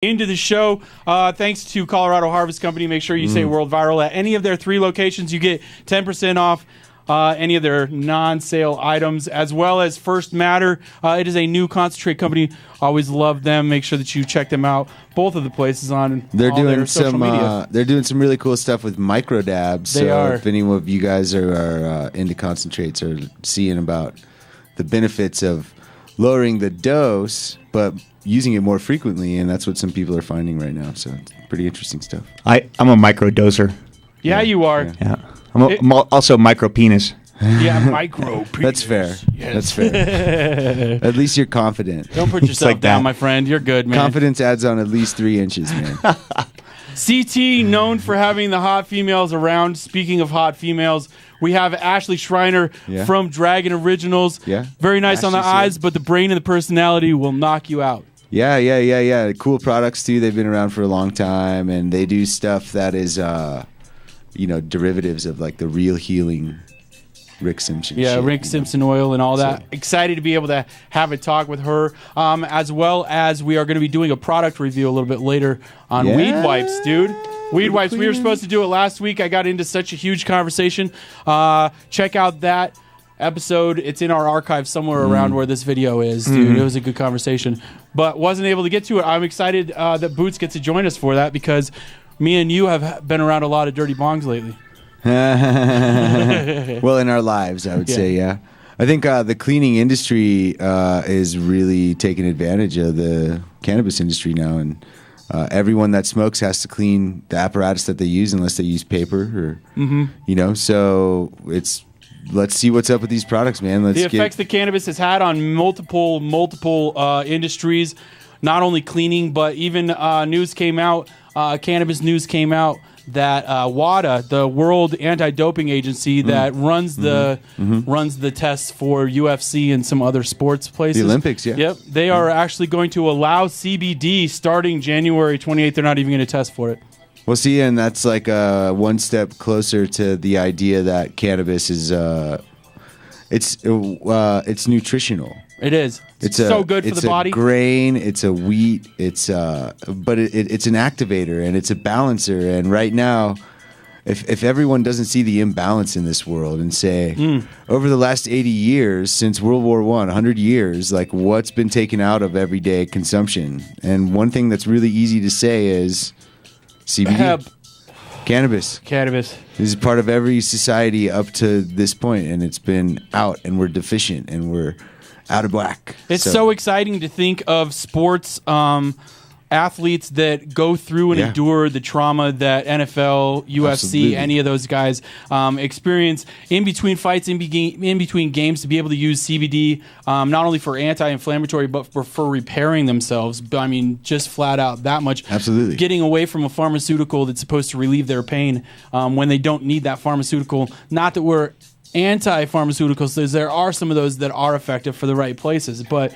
Into the show. Thanks to Colorado Harvest Company. Make sure you say World Viral at any of their 3 locations. You get 10% off any of their non-sale items, as well as First Matter. It is a new concentrate company. Always love them. Make sure that you check them out. Both of the places on they're all doing their social media. They're doing some really cool stuff with micro dabs. They are. If any of you guys are into concentrates or seeing about the benefits of lowering the dose, but using it more frequently, and that's what some people are finding right now. So it's pretty interesting stuff. I'm a micro doser. Yeah, you are. Yeah. I'm also micro penis. Yeah, micro. That's fair. Yes. That's fair. At least you're confident. Don't put yourself like down, that. my friend. You're good, man. Confidence adds on at least 3 inches, man. CT, known for having the hot females around. Speaking of hot females, we have Ashley Schriener from Dragon Originals. Yeah. Very nice on the Ashley's eyes, here. but the brain and the personality will knock you out. Yeah. Cool products too. They've been around for a long time, and they do stuff that is, derivatives of like the real healing Rick Simpson. Yeah, shit, Rick Simpson oil and all that. So- Excited to be able to have a talk with her, as well as we are going to be doing a product review a little bit later on Weed Wipes, dude. Weed Wipes. We were supposed to do it last week. I got into such a huge conversation. Check out that episode. It's in our archive somewhere around where this video is, dude. It was a good conversation, but wasn't able to get to it. I'm excited that Boots gets to join us for that, because me and you have been around a lot of dirty bongs lately. Well, in our lives, I would say, yeah. I think the cleaning industry is really taking advantage of the cannabis industry now, and everyone that smokes has to clean the apparatus that they use, unless they use paper or So let's see what's up with these products, man. The effects that cannabis has had on multiple industries, not only cleaning, but even news came out. Cannabis news came out that WADA, the World Anti-Doping Agency that runs the tests for UFC and some other sports places. The Olympics, yeah. Yep. They are actually going to allow CBD starting January 28th. They're not even going to test for it. Well, see, and that's like one step closer to the idea that cannabis is it's nutritional. It is. It's so good for the body. It's a grain. It's a wheat. It's but it's an activator, and it's a balancer. And right now, if everyone doesn't see the imbalance in this world and say, over the last 80 years since World War I, 100 years, like what's been taken out of everyday consumption? And one thing that's really easy to say is CBD. Cannabis. This is part of every society up to this point, and it's been out, and we're deficient, and we're out of whack. It's so exciting to think of sports athletes that go through and endure the trauma that NFL, UFC, any of those guys experience in between fights, in between games, to be able to use CBD not only for anti-inflammatory but for repairing themselves. I mean, just flat out that much. Absolutely. Getting away from a pharmaceutical that's supposed to relieve their pain when they don't need that pharmaceutical. Not that we're anti-pharmaceuticals. There are some of those that are effective for the right places, but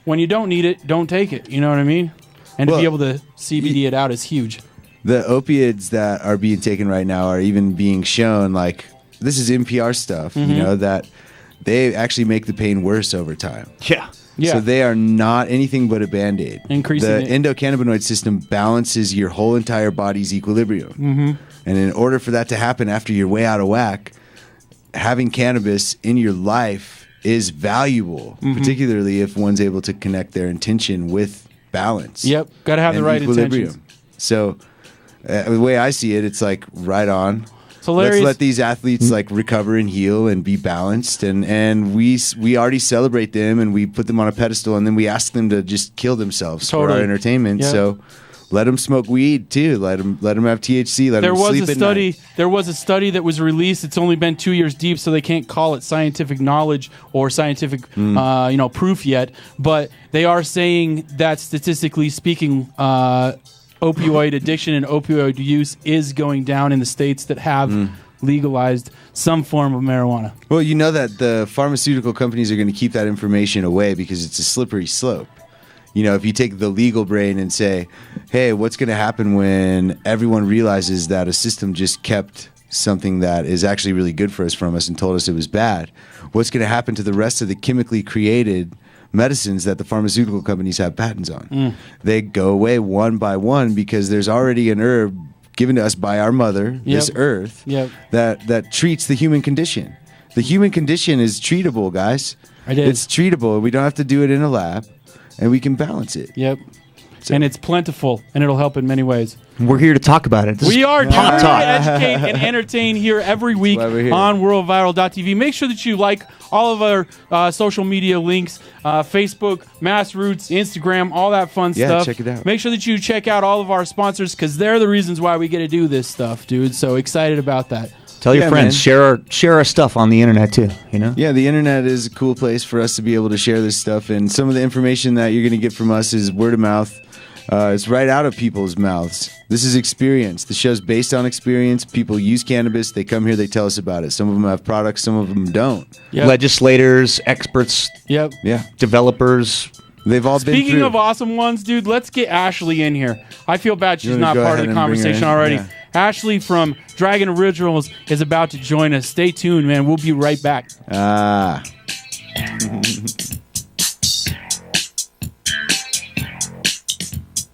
when you don't need it, don't take it. You know what I mean? And to be able to CBD it out is huge. The opiates that are being taken right now are even being shown, like, this is NPR stuff, that they actually make the pain worse over time. Yeah. So they are not anything but a Band-Aid. Increasing the endocannabinoid system balances your whole entire body's equilibrium. And in order for that to happen after you're way out of whack, having cannabis in your life is valuable, particularly if one's able to connect their intention with balance. Yep, got to have the right equilibrium. intentions. So the way I see it, it's like right on. So let's let these athletes like recover and heal and be balanced, and we already celebrate them, and we put them on a pedestal, and then we ask them to just kill themselves for our entertainment. Yep. So let them smoke weed too. Let them have THC. Let them sleep at night. There was a study that was released. It's only been 2 years deep, so they can't call it scientific knowledge or scientific proof yet. But they are saying that statistically speaking, opioid addiction and opioid use is going down in the states that have legalized some form of marijuana. Well, you know that the pharmaceutical companies are going to keep that information away because it's a slippery slope. You know, if you take the legal brain and say, hey, what's going to happen when everyone realizes that a system just kept something that is actually really good for us from us and told us it was bad? What's going to happen to the rest of the chemically created medicines that the pharmaceutical companies have patents on. They go away one by one because there's already an herb given to us by our mother, this earth, that treats the human condition. The human condition is treatable, guys. It's treatable. We don't have to do it in a lab, and we can balance it. Yep. And it's plentiful, and it'll help in many ways. We're here to talk about it. We are here to educate and entertain here every week on WorldViral.tv. Make sure that you like all of our social media links, Facebook, Mass Roots, Instagram, all that fun stuff. Check it out. Make sure that you check out all of our sponsors because they're the reasons why we get to do this stuff, dude. So excited about that. Tell your friends, share our stuff on the internet too, you know? Yeah, the internet is a cool place for us to be able to share this stuff, and some of the information that you're going to get from us is word of mouth. It's right out of people's mouths. This is experience. The show's based on experience. People use cannabis. They come here. They tell us about it. Some of them have products. Some of them don't. Legislators, experts, developers. They've all been through. Speaking of awesome ones, dude, let's get Ashley in here. I feel bad she's not part of the conversation already. Yeah. Ashley from Dragon Originals is about to join us. Stay tuned, man. We'll be right back.